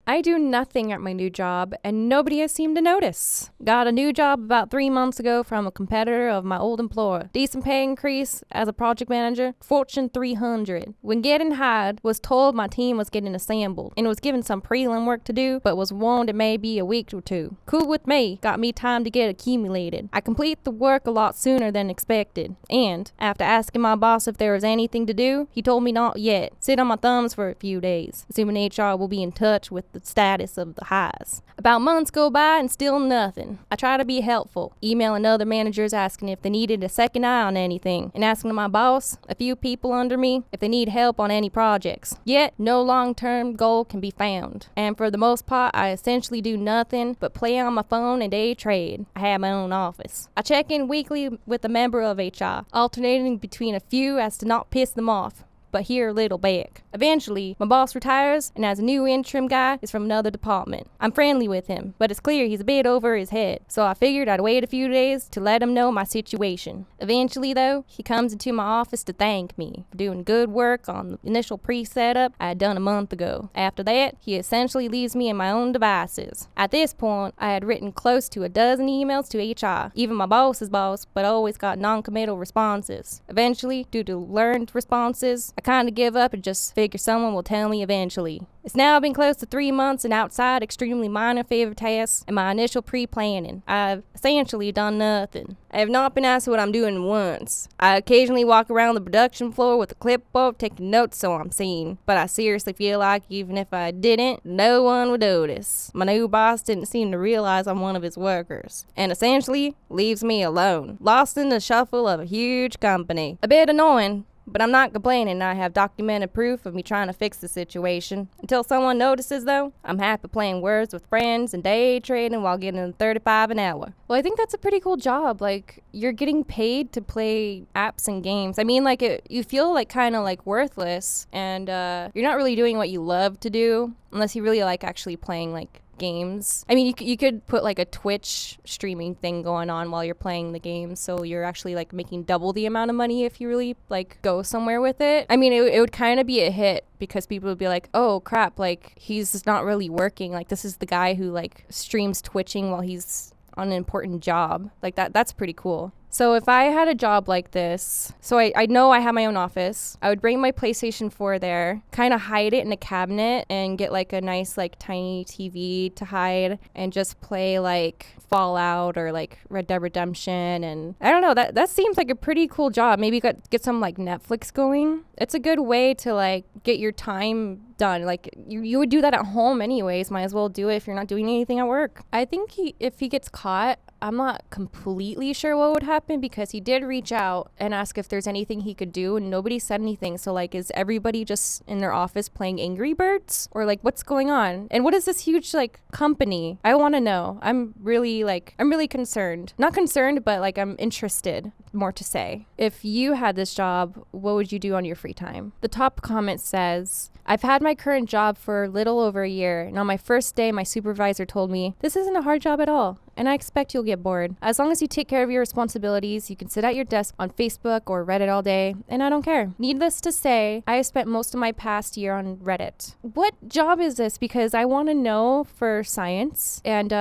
I do nothing at my new job, and nobody has seemed to notice. Got a new job about 3 months ago from a competitor of my old employer. Decent pay increase as a project manager, Fortune 300. When getting hired, was told my team was getting assembled, and was given some prelim work to do, but was warned it may be a week or two. Cool with me, got me time to get acclimated. I complete the work a lot sooner than expected, and after asking my boss if there was anything to do, he told me not yet. Sit on my thumbs for a few days, assuming HR will be in touch with the status of the hires. About months go by and still nothing. I try to be helpful, emailing other managers asking if they needed a second eye on anything, and asking my boss, a few people under me, if they need help on any projects. Yet, no long-term goal can be found. And for the most part, I essentially do nothing but play on my phone and day trade. I have my own office. I check in weekly with a member of HR, alternating between a few as to not piss them off, but hear a little back. Eventually, my boss retires, and as a new interim guy is from another department. I'm friendly with him, but it's clear he's a bit over his head, so I figured I'd wait a few days to let him know my situation. Eventually, though, he comes into my office to thank me for doing good work on the initial pre-setup I had done a month ago. After that, he essentially leaves me in my own devices. At this point, I had written close to a dozen emails to HR, even my boss's boss, but always got non-committal responses. Eventually, due to learned responses, I kind of give up and just figure someone will tell me eventually. It's now been close to 3 months and outside extremely minor favor tasks and my initial pre-planning. I've essentially done nothing. I have not been asked what I'm doing once. I occasionally walk around the production floor with a clipboard taking notes so I'm seen, but I seriously feel like even if I didn't, no one would notice. My new boss didn't seem to realize I'm one of his workers, and essentially leaves me alone, lost in the shuffle of a huge company. A bit annoying, but I'm not complaining. I have documented proof of me trying to fix the situation. Until someone notices, though, I'm happy playing words with friends and day trading while getting $35 an hour. Well, I think that's a pretty cool job. Like, you're getting paid to play apps and games. I mean, like, you feel like kind of like worthless, and you're not really doing what you love to do unless you really like actually playing like games. I mean, you could put like a Twitch streaming thing going on while you're playing the game, so you're actually like making double the amount of money if you really like go somewhere with it. I mean, it would kind of be a hit because people would be like, oh crap, like he's not really working, like this is the guy who like streams twitching while he's on an important job. Like that's pretty cool. So if I had a job like this, so I know I have my own office, I would bring my PlayStation 4 there, kind of hide it in a cabinet and get like a nice like tiny TV to hide and just play like Fallout or like Red Dead Redemption. And I don't know, that seems like a pretty cool job. Maybe get some like Netflix going. It's a good way to like get your time done. Like you would do that at home anyways. Might as well do it if you're not doing anything at work. I think if he gets caught, I'm not completely sure what would happen because he did reach out and ask if there's anything he could do and nobody said anything. So like, is everybody just in their office playing Angry Birds or like what's going on? And what is this huge like company? I want to know. I'm really concerned. Not concerned, but like I'm interested more to say. If you had this job, what would you do on your free time? The top comment says, I've had my current job for a little over a year, and on my first day, my supervisor told me, this isn't a hard job at all, and I expect you'll get bored. As long as you take care of your responsibilities, you can sit at your desk on Facebook or Reddit all day, and I don't care. Needless to say, I have spent most of my past year on Reddit. What job is this? Because I want to know for science, and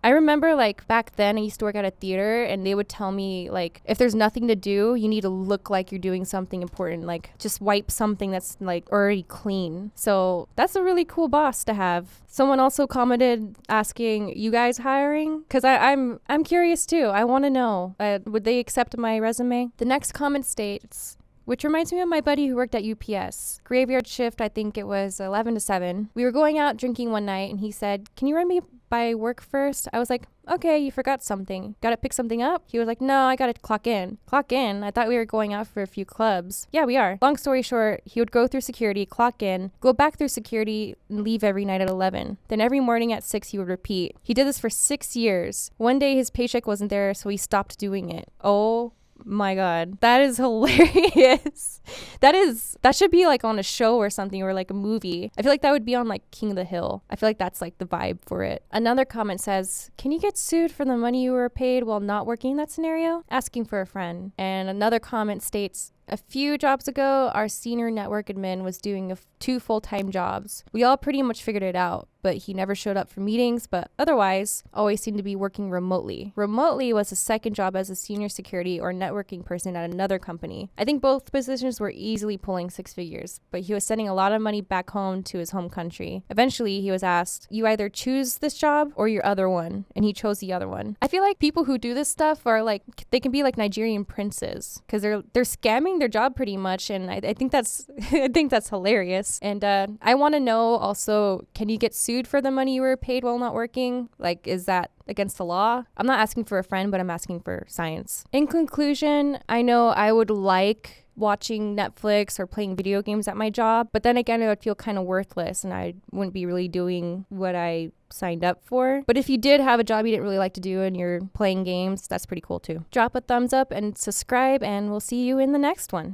I remember like back then I used to work at a theater and they would tell me like if there's nothing to do, you need to look like you're doing something important, like just wipe something that's like already clean. So that's a really cool boss to have. Someone also commented asking, you guys hiring? Because I'm curious too. I want to know. Would they accept my resume? The next comment states, which reminds me of my buddy who worked at UPS. Graveyard shift, I think it was 11 to 7. We were going out drinking one night and he said, can you run me by work first? I was like, okay, you forgot something. Gotta pick something up? He was like, no, I gotta clock in. Clock in? I thought we were going out for a few clubs. Yeah, we are. Long story short, he would go through security, clock in, go back through security, and leave every night at 11. Then every morning at 6, he would repeat. He did this for 6 years. One day his paycheck wasn't there, so he stopped doing it. Oh my God, that is hilarious. That should be like on a show or something, or like a movie. I feel like that would be on like King of the Hill. I feel like that's like the vibe for it. Another comment says, can you get sued for the money you were paid while not working in that scenario? Asking for a friend. And another comment states, A few jobs ago, our senior network admin was doing 2 full-time jobs. We all pretty much figured it out, but he never showed up for meetings, but otherwise always seemed to be working remotely. Remotely was his second job as a senior security or networking person at another company. I think both positions were easily pulling 6 figures, but he was sending a lot of money back home to his home country. Eventually, he was asked, you either choose this job or your other one, and he chose the other one. I feel like people who do this stuff are like, they can be like Nigerian princes, because they're scamming their job pretty much, and I think that's I think that's hilarious. And I want to know also, can you get sued for the money you were paid while not working? Like, is that against the law? I'm not asking for a friend, but I'm asking for science. In conclusion, I know I would like watching Netflix or playing video games at my job, but then again, it would feel kind of worthless and I wouldn't be really doing what I signed up for. But if you did have a job you didn't really like to do and you're playing games, that's pretty cool too. Drop a thumbs up and subscribe, and we'll see you in the next one.